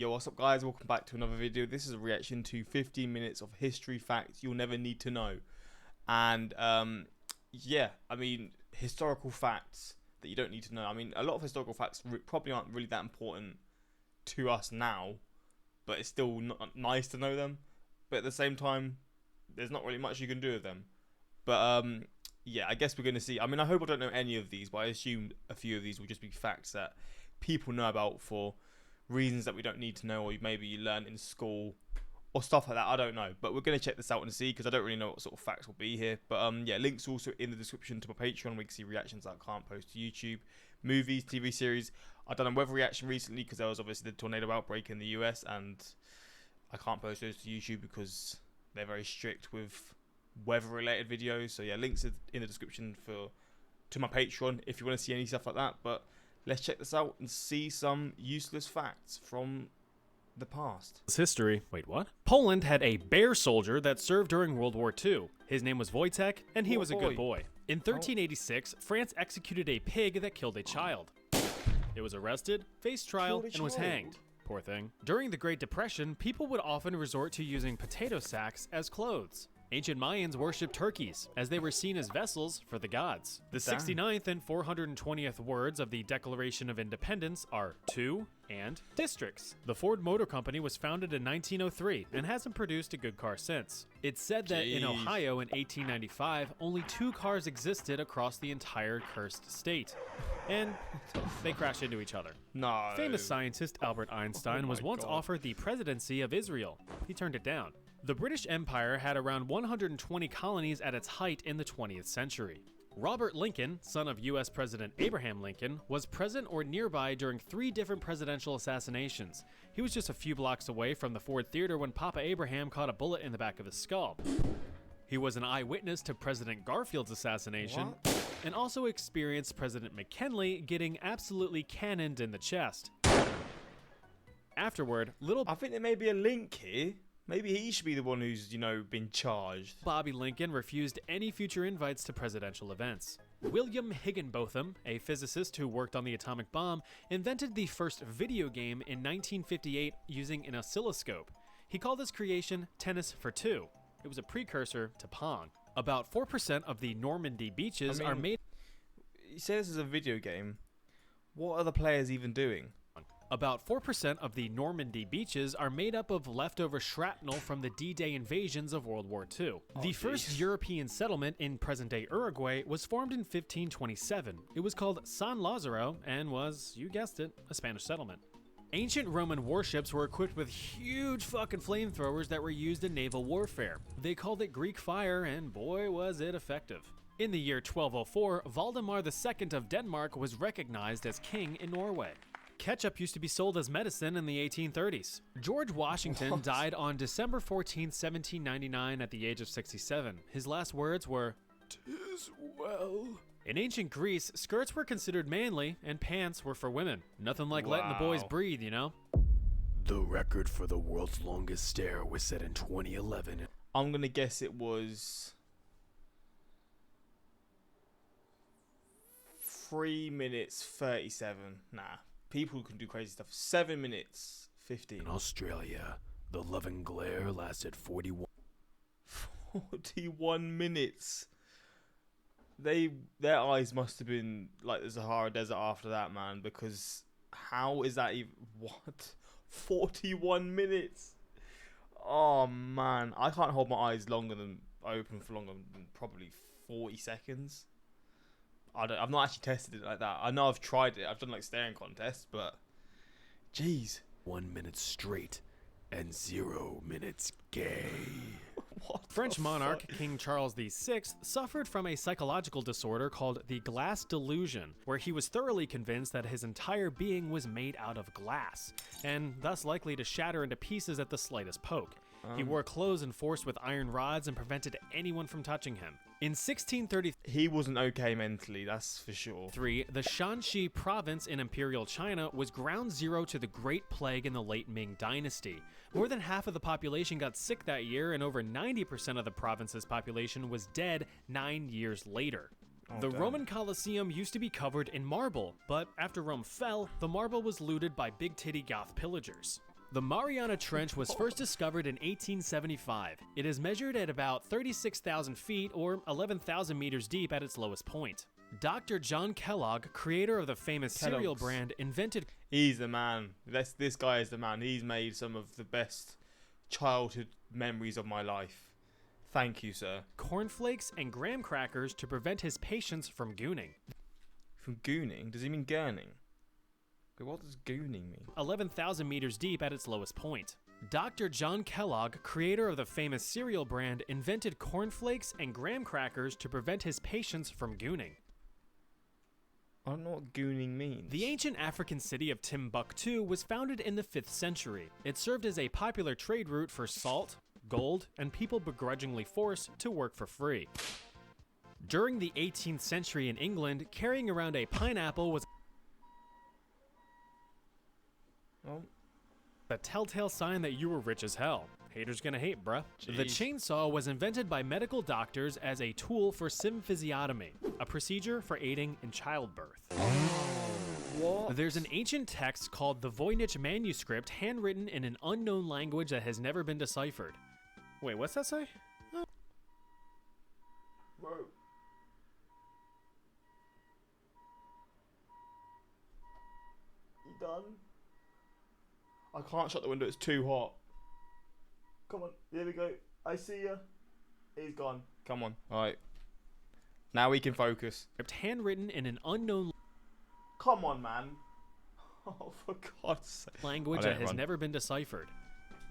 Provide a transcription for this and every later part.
Yo, what's up guys? Welcome back to another video. This is a reaction to 15 minutes of history facts you'll never need to know. And yeah, I mean, historical facts that you don't need to know. I mean, a lot of historical facts probably aren't really that important to us now, but it's still nice to know them. But at the same time, there's not really much you can do with them. But yeah, I guess we're going to see. I mean, I hope I don't know any of these, but I assume a few of these will just be facts that people know about for reasons that we don't need to know, or maybe you learn in school or stuff like that. I don't know, but we're going to check this out and see, because I don't really know what sort of facts will be here. But yeah, links also in the description to my Patreon, where you can see reactions that I can't post to YouTube, movies, TV series. I've done a weather reaction recently because there was obviously the tornado outbreak in the US, and I can't post those to YouTube because they're very strict with weather related videos. So yeah, links in the description to my Patreon if you want to see any stuff like that. But let's check this out and see some useless facts from the past. History. Wait, what? Poland had a bear soldier that served during World War II. His name was Wojtek, and he was a good boy. In 1386, France executed a pig that killed a child. It was arrested, faced trial, and was hanged. Poor thing. During the Great Depression, people would often resort to using potato sacks as clothes. Ancient Mayans worshipped turkeys, as they were seen as vessels for the gods. The 69th and 420th words of the Declaration of Independence are to and districts. The Ford Motor Company was founded in 1903 and hasn't produced a good car since. It's said that in Ohio in 1895, only 2 cars existed across the entire cursed state, and they crashed into each other. No. Famous scientist Albert Einstein was once offered the presidency of Israel. He turned it down. The British Empire had around 120 colonies at its height in the 20th century. Robert Lincoln, son of US President Abraham Lincoln, was present or nearby during 3 different presidential assassinations. He was just a few blocks away from the Ford Theater when Papa Abraham caught a bullet in the back of his skull. He was an eyewitness to President Garfield's assassination, and also experienced President McKinley getting absolutely cannoned in the chest. Afterward, I think there may be a link here. Maybe he should be the one who's, been charged. Bobby Lincoln refused any future invites to presidential events. William Higginbotham, a physicist who worked on the atomic bomb, invented the first video game in 1958 using an oscilloscope. He called his creation Tennis for Two. It was a precursor to Pong. About 4% of the Normandy beaches are made... You say this is a video game. What are the players even doing? About 4% of the Normandy beaches are made up of leftover shrapnel from the D-Day invasions of World War II. The first European settlement in present-day Uruguay was formed in 1527. It was called San Lazaro and was, you guessed it, a Spanish settlement. Ancient Roman warships were equipped with huge fucking flamethrowers that were used in naval warfare. They called it Greek fire, and boy was it effective. In the year 1204, Valdemar II of Denmark was recognized as king in Norway. Ketchup used to be sold as medicine in the 1830s. George Washington died on December 14, 1799 at the age of 67. His last words were, "'Tis well." In ancient Greece, skirts were considered manly and pants were for women. Nothing like letting the boys breathe, you know? The record for the world's longest stare was set in 2011. I'm going to guess it was 3 minutes 37. Nah. People can do crazy stuff. 7 minutes 15. In Australia, the love and glare lasted 41 minutes. Their eyes must have been like the Sahara Desert after that, man, because how is that even 41 minutes? Oh man, I can't hold my eyes open for longer than probably 40 seconds. I've not actually tested it like that. I know I've tried it. I've done like staring contests, but jeez. 1 minute straight and 0 minutes gay. French monarch King Charles VI suffered from a psychological disorder called the glass delusion, where he was thoroughly convinced that his entire being was made out of glass, and thus likely to shatter into pieces at the slightest poke. He wore clothes enforced with iron rods and prevented anyone from touching him. In 1633, he wasn't okay mentally, that's for sure. The Shanxi province in Imperial China was ground zero to the Great Plague in the late Ming Dynasty. More than half of the population got sick that year, and over 90% of the province's population was dead 9 years later. The Roman Colosseum used to be covered in marble, but after Rome fell, the marble was looted by big titty goth pillagers. The Mariana Trench was first discovered in 1875. It is measured at about 36,000 feet or 11,000 meters deep at its lowest point. Dr. John Kellogg, creator of the famous cereal Kellogg's. brand, invented He's the man. This guy is the man. He's made some of the best childhood memories of my life. Thank you, sir. cornflakes and graham crackers to prevent his patients from gooning. From gooning? Does he mean gurning? Okay, what does gooning mean? 11,000 meters deep at its lowest point. Dr. John Kellogg, creator of the famous cereal brand, invented cornflakes and graham crackers to prevent his patients from gooning. I don't know what gooning means. The ancient African city of Timbuktu was founded in the 5th century. It served as a popular trade route for salt, gold, and people begrudgingly forced to work for free. During the 18th century in England, carrying around a pineapple was Oh, a telltale sign that you were rich as hell. Haters gonna hate, bruh. The Jeez. chainsaw was invented by medical doctors as a tool for symphysiotomy, a procedure for aiding in childbirth. what? There's an ancient text called the Voynich manuscript, handwritten in an unknown language that has never been deciphered. Wait, what's that say? Bro. You done? I can't shut the window, it's too hot. Come on, here we go. I see ya. He's gone. Come on. Alright. Now we can focus. Handwritten in an unknown Come on, man. Oh, for God's sake. language I'll that let it has run. never been deciphered.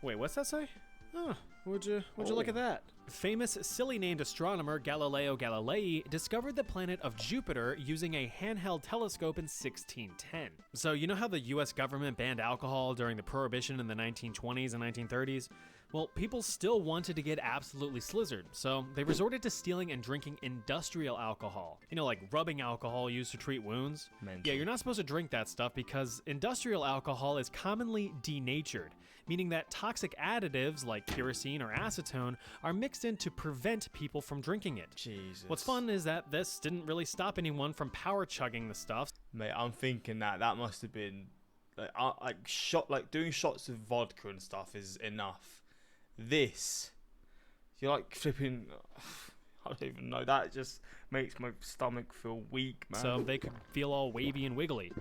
Wait, what's that say? Oh, would you look Oh. at that? Famous, silly named astronomer Galileo Galilei discovered the planet of Jupiter using a handheld telescope in 1610. So you know how the US government banned alcohol during the Prohibition in the 1920s and 1930s? Well, people still wanted to get absolutely slizzard, so they resorted to stealing and drinking industrial alcohol. You know, like rubbing alcohol used to treat wounds. Mental. Yeah, you're not supposed to drink that stuff because industrial alcohol is commonly denatured, meaning that toxic additives like kerosene or acetone are mixed in to prevent people from drinking it. Jesus. What's fun is that this didn't really stop anyone from power chugging the stuff. Mate, I'm thinking that must have been like doing shots of vodka and stuff is enough. This, you're like flipping. I don't even know. That just makes my stomach feel weak, man. So they could feel all wavy and wiggly.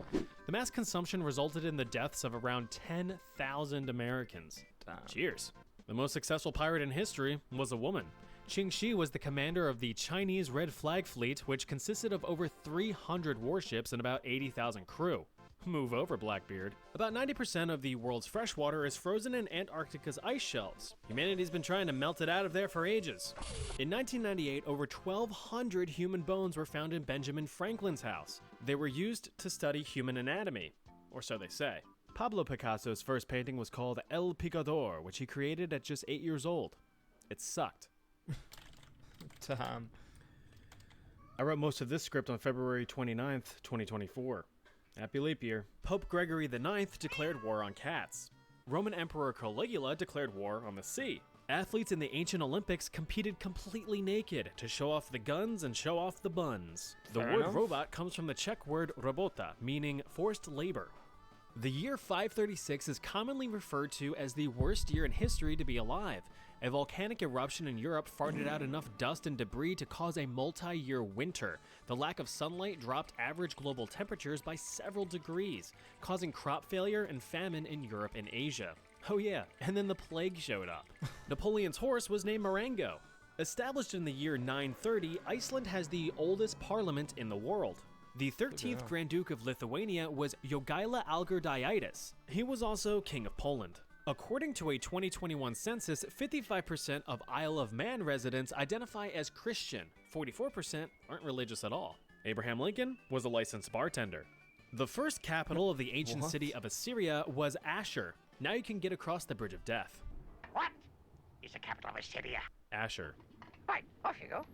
The mass consumption resulted in the deaths of around 10,000 Americans. Damn. Cheers. The most successful pirate in history was a woman. Qing Shi was the commander of the Chinese Red Flag Fleet, which consisted of over 300 warships and about 80,000 crew. Move over, Blackbeard. About 90% of the world's freshwater is frozen in Antarctica's ice shelves. Humanity's been trying to melt it out of there for ages. In 1998, over 1,200 human bones were found in Benjamin Franklin's house. They were used to study human anatomy, or so they say. Pablo Picasso's first painting was called El Picador, which he created at just 8 years old. It sucked. Damn. I wrote most of this script on February 29th, 2024. Happy leap year. Pope Gregory IX declared war on cats. Roman Emperor Caligula declared war on the sea. Athletes in the ancient Olympics competed completely naked to show off the guns and show off the buns. The Fair word enough. robot comes from the Czech word robota, meaning forced labor. The year 536 is commonly referred to as the worst year in history to be alive. A volcanic eruption in Europe farted out enough dust and debris to cause a multi-year winter. The lack of sunlight dropped average global temperatures by several degrees, causing crop failure and famine in Europe and Asia. Oh yeah, and then the plague showed up. Napoleon's horse was named Marengo. Established in the year 930, Iceland has the oldest parliament in the world. The 13th Grand Duke of Lithuania was Jogaila Algirdaitis. He was also King of Poland. According to a 2021 census, 55% of Isle of Man residents identify as Christian. 44% aren't religious at all. Abraham Lincoln was a licensed bartender. The first capital of the ancient What? city of Assyria was Ashur. Now you can get across the Bridge of Death. What is the capital of Assyria? Ashur. Right, off you go.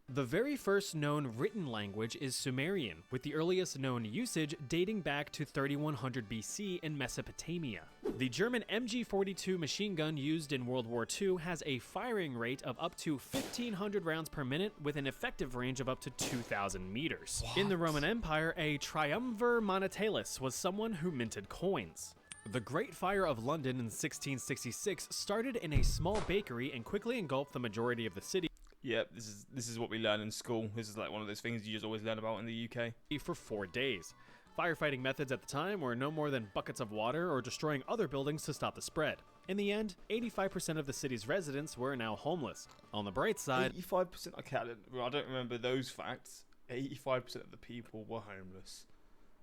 The very first known written language is Sumerian, with the earliest known usage dating back to 3100 BC in Mesopotamia. The German MG42 machine gun used in World War II has a firing rate of up to 1,500 rounds per minute with an effective range of up to 2,000 meters. In the Roman Empire, a triumvir monetalis was someone who minted coins. The Great Fire of London in 1666 started in a small bakery and quickly engulfed the majority of the city Yep, this is what we learn in school. This is like one of those things you just always learn about in the UK. for 4 days. Firefighting methods at the time were no more than buckets of water or destroying other buildings to stop the spread. In the end, 85% of the city's residents were now homeless. On the bright side, 85%. Okay, I don't remember those facts. 85% of the people were homeless.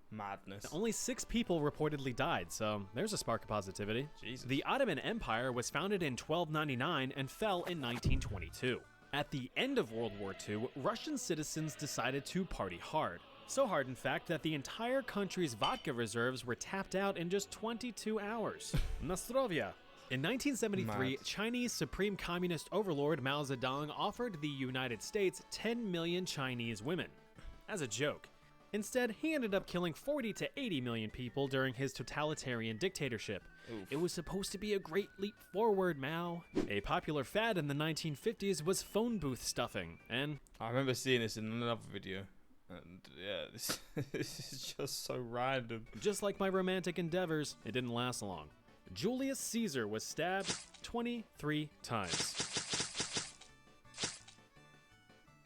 Madness. only 6 people reportedly died, so there's a spark of positivity. Jesus. The Ottoman Empire was founded in 1299 and fell in 1922. At the end of World War II, Russian citizens decided to party hard. So hard, in fact, that the entire country's vodka reserves were tapped out in just 22 hours. Nostrovia. In 1973, Mad. Chinese Supreme Communist overlord Mao Zedong offered the United States 10 million Chinese women. As a joke. Instead, he ended up killing 40 to 80 million people during his totalitarian dictatorship. Oof. It was supposed to be a great leap forward, Mao. A popular fad in the 1950s was phone booth stuffing, and I remember seeing this in another video. And yeah, this, this is just so random. just like my romantic endeavors, it didn't last long. Julius Caesar was stabbed 23 times.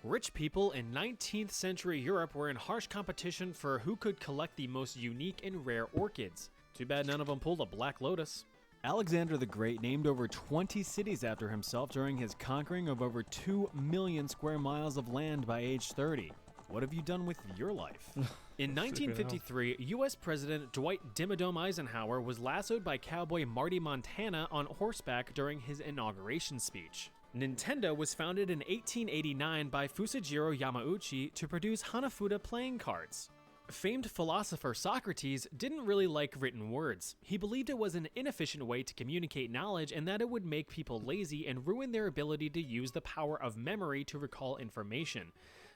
Rich people in 19th century Europe were in harsh competition for who could collect the most unique and rare orchids. Too bad none of them pulled a Black Lotus. Alexander the Great named over 20 cities after himself during his conquering of over 2 million square miles of land by age 30. What have you done with your life? In 1953, U.S. President Dwight Dimmadome Eisenhower was lassoed by cowboy Marty Montana on horseback during his inauguration speech. Nintendo was founded in 1889 by Fusajiro Yamauchi to produce Hanafuda playing cards. Famed philosopher Socrates didn't really like written words. He believed it was an inefficient way to communicate knowledge and that it would make people lazy and ruin their ability to use the power of memory to recall information.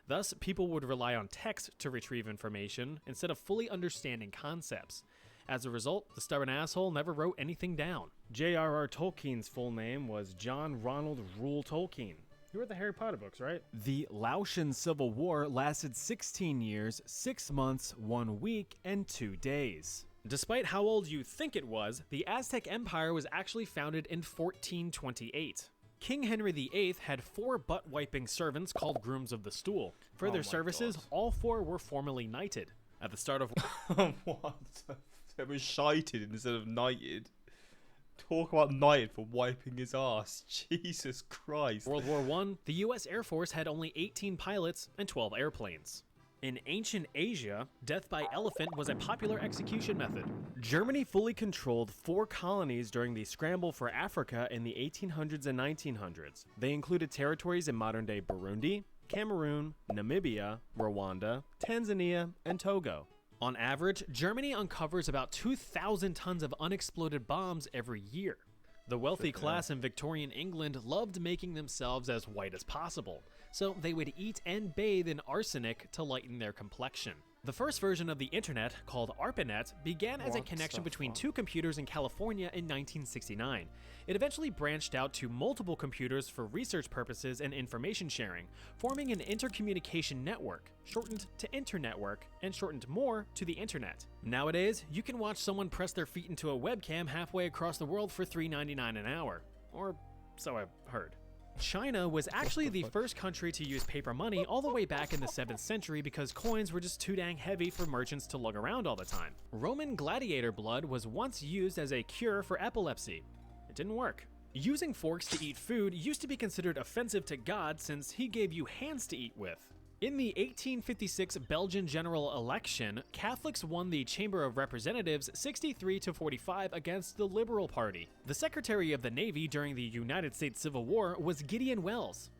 Thus, people would rely on text to retrieve information instead of fully understanding concepts. As a result, the stubborn asshole never wrote anything down. J.R.R. Tolkien's full name was John Ronald Reuel Tolkien. You read the Harry Potter books, right? The Laotian Civil War lasted 16 years, 6 months, 1 week, and 2 days. Despite how old you think it was, the Aztec Empire was actually founded in 1428. King Henry VIII had 4 butt-wiping servants called Grooms of the Stool. For Oh their my services, God. all 4 were formally knighted. At the start of What? They were shited instead of knighted. Talk about knighted for wiping his ass. Jesus Christ. World War I, the US Air Force had only 18 pilots and 12 airplanes. In ancient Asia, death by elephant was a popular execution method. Germany fully controlled 4 colonies during the scramble for Africa in the 1800s and 1900s. They included territories in modern-day Burundi, Cameroon, Namibia, Rwanda, Tanzania, and Togo. On average, Germany uncovers about 2,000 tons of unexploded bombs every year. The wealthy class in Victorian England loved making themselves as white as possible, so they would eat and bathe in arsenic to lighten their complexion. The first version of the internet, called ARPANET, began as a What connection the between fuck? 2 computers in California in 1969. It eventually branched out to multiple computers for research purposes and information sharing, forming an intercommunication network, shortened to Internetwork, and shortened more to the Internet. Nowadays, you can watch someone press their feet into a webcam halfway across the world for $3.99 an hour. Or so I've heard. China was actually the first country to use paper money all the way back in the 7th century because coins were just too dang heavy for merchants to lug around all the time. Roman gladiator blood was once used as a cure for epilepsy. It didn't work. Using forks to eat food used to be considered offensive to God since he gave you hands to eat with. In the 1856 Belgian general election, Catholics won the Chamber of Representatives 63 to 45 against the Liberal Party. The Secretary of the Navy during the United States Civil War was Gideon Welles.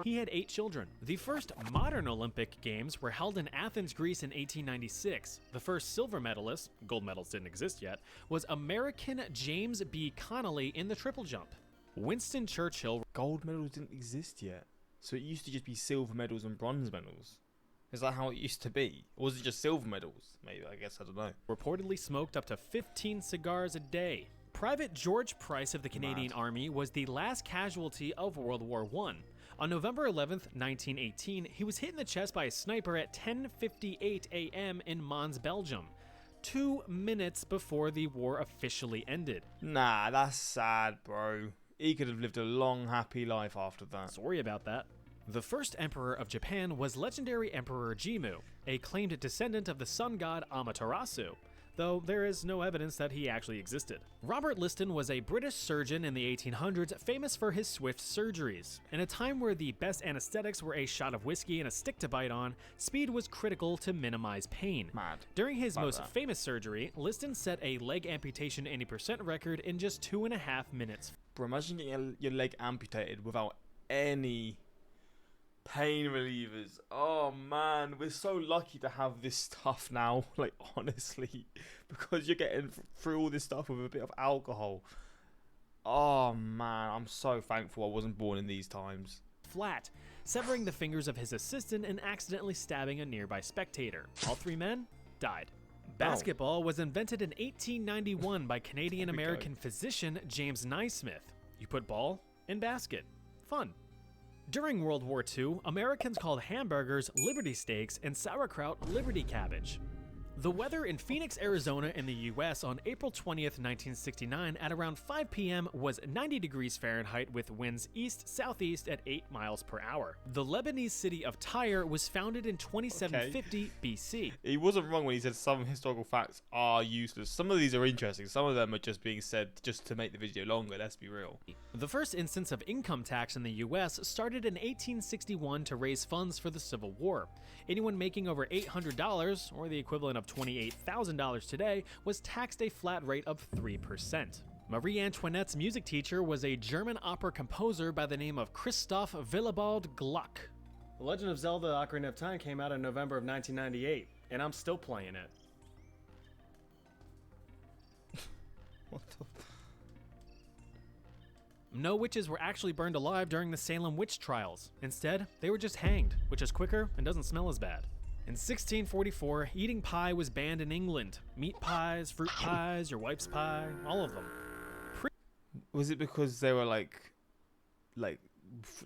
He had 8 children. The first modern Olympic Games were held in Athens, Greece in 1896. The first silver medalist, gold medals didn't exist yet, was American James B. Connolly in the triple jump. Winston Churchill Gold medals didn't exist yet. So it used to just be silver medals and bronze medals. Is that how it used to be? Or was it just silver medals? Maybe, I guess, I don't know. reportedly smoked up to 15 cigars a day. Private George Price of the Canadian Army was the last casualty of World War I. On November 11th, 1918, he was hit in the chest by a sniper at 10:58 a.m. in Mons, Belgium. 2 minutes before the war officially ended. Nah, that's sad, bro. He could have lived a long, happy life after that. Sorry about that. The first emperor of Japan was legendary Emperor Jimmu, a claimed descendant of the sun god Amaterasu, though there is no evidence that he actually existed. Robert Liston was a British surgeon in the 1800s famous for his swift surgeries. In a time where the best anesthetics were a shot of whiskey and a stick to bite on, speed was critical to minimize pain. Mad. During his Like most that. famous surgery, Liston set a leg amputation 80% record in just 2.5 minutes. Bro, imagine getting your leg amputated without any pain relievers. Oh man, we're so lucky to have this stuff now, like honestly, because you're getting through all this stuff with a bit of alcohol. Oh man, I'm so thankful I wasn't born in these times. Flat, severing the fingers of his assistant and accidentally stabbing a nearby spectator. All 3 men died. Basketball was invented in 1891 by Canadian-American physician James Naismith. You put ball in basket. Fun. During World War II, Americans called hamburgers Liberty Steaks and sauerkraut Liberty Cabbage. The weather in Phoenix, Arizona in the US on April 20th, 1969 at around 5 p.m. was 90 degrees Fahrenheit with winds east-southeast at 8 miles per hour. The Lebanese city of Tyre was founded in 2750 BC. He wasn't wrong when he said some historical facts are useless. Some of these are interesting. Some of them are just being said just to make the video longer, let's be real. The first instance of income tax in the US started in 1861 to raise funds for the Civil War. Anyone making over $800, or the equivalent of $28,000 today, was taxed a flat rate of 3%. Marie Antoinette's music teacher was a German opera composer by the name of Christoph Willibald Gluck. The Legend of Zelda: Ocarina of Time came out in November of 1998, and I'm still playing it. What the... No witches were actually burned alive during the Salem witch trials. Instead, they were just hanged, which is quicker and doesn't smell as bad. In 1644, eating pie was banned in England. Meat pies, fruit pies, your wife's pie, all of them. Was it because they were like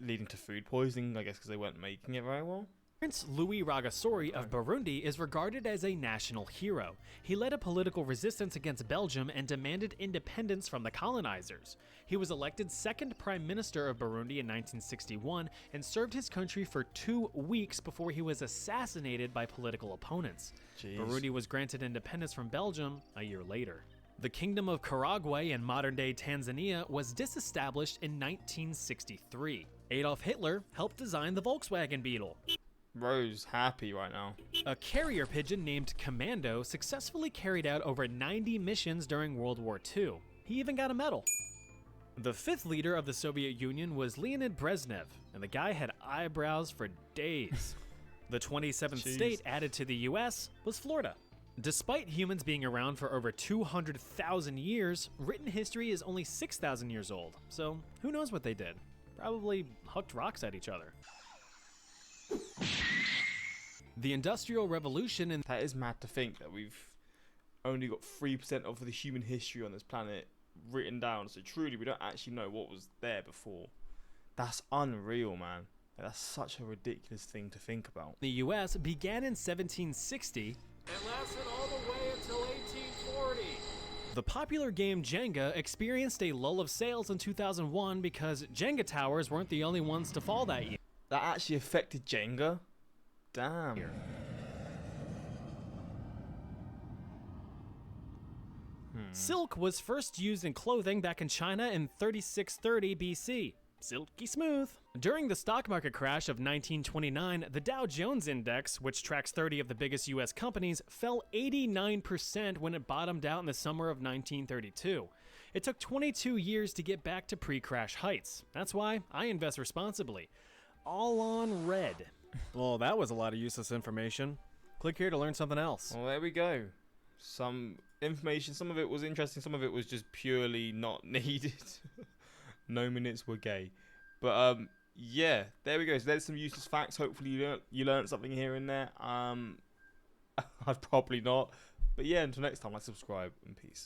leading to food poisoning? I guess because they weren't making it very well. Prince Louis Rwagasore of Burundi is regarded as a national hero. He led a political resistance against Belgium and demanded independence from the colonizers. He was elected second prime minister of Burundi in 1961 and served his country for 2 weeks before he was assassinated by political opponents. Jeez. Burundi was granted independence from Belgium a year later. The Kingdom of Karagwe in modern-day Tanzania was disestablished in 1963. Adolf Hitler helped design the Volkswagen Beetle. Rose happy right now. A carrier pigeon named Commando successfully carried out over 90 missions during World War II. He even got a medal. The 5th leader of the Soviet Union was Leonid Brezhnev, and the guy had eyebrows for days. The 27th Jeez. state added to the US was Florida. Despite humans being around for over 200,000 years, written history is only 6,000 years old, so who knows what they did? Probably hucked rocks at each other. The Industrial Revolution in That is mad to think that we've only got 3% of the human history on this planet written down. So truly, we don't actually know what was there before. That's unreal, man. That's such a ridiculous thing to think about. the US began in 1760 And lasted all the way until 1840. The popular game Jenga experienced a lull of sales in 2001 because Jenga towers weren't the only ones to fall that year. That actually affected Jenga? Damn. Silk was first used in clothing back in China in 3630 BC. Silky smooth. During the stock market crash of 1929, the Dow Jones Index, which tracks 30 of the biggest US companies, fell 89% when it bottomed out in the summer of 1932. It took 22 years to get back to pre-crash heights. That's why I invest responsibly. All on red. Well, that was a lot of useless information. Click here to learn something else. Well, there we go. Some information, some of it was interesting, some of it was just purely not needed. No minutes were gay. But yeah, there we go. So there's some useless facts. Hopefully you learned something here and there. I've probably not. But yeah, until next time, like, subscribe, and peace.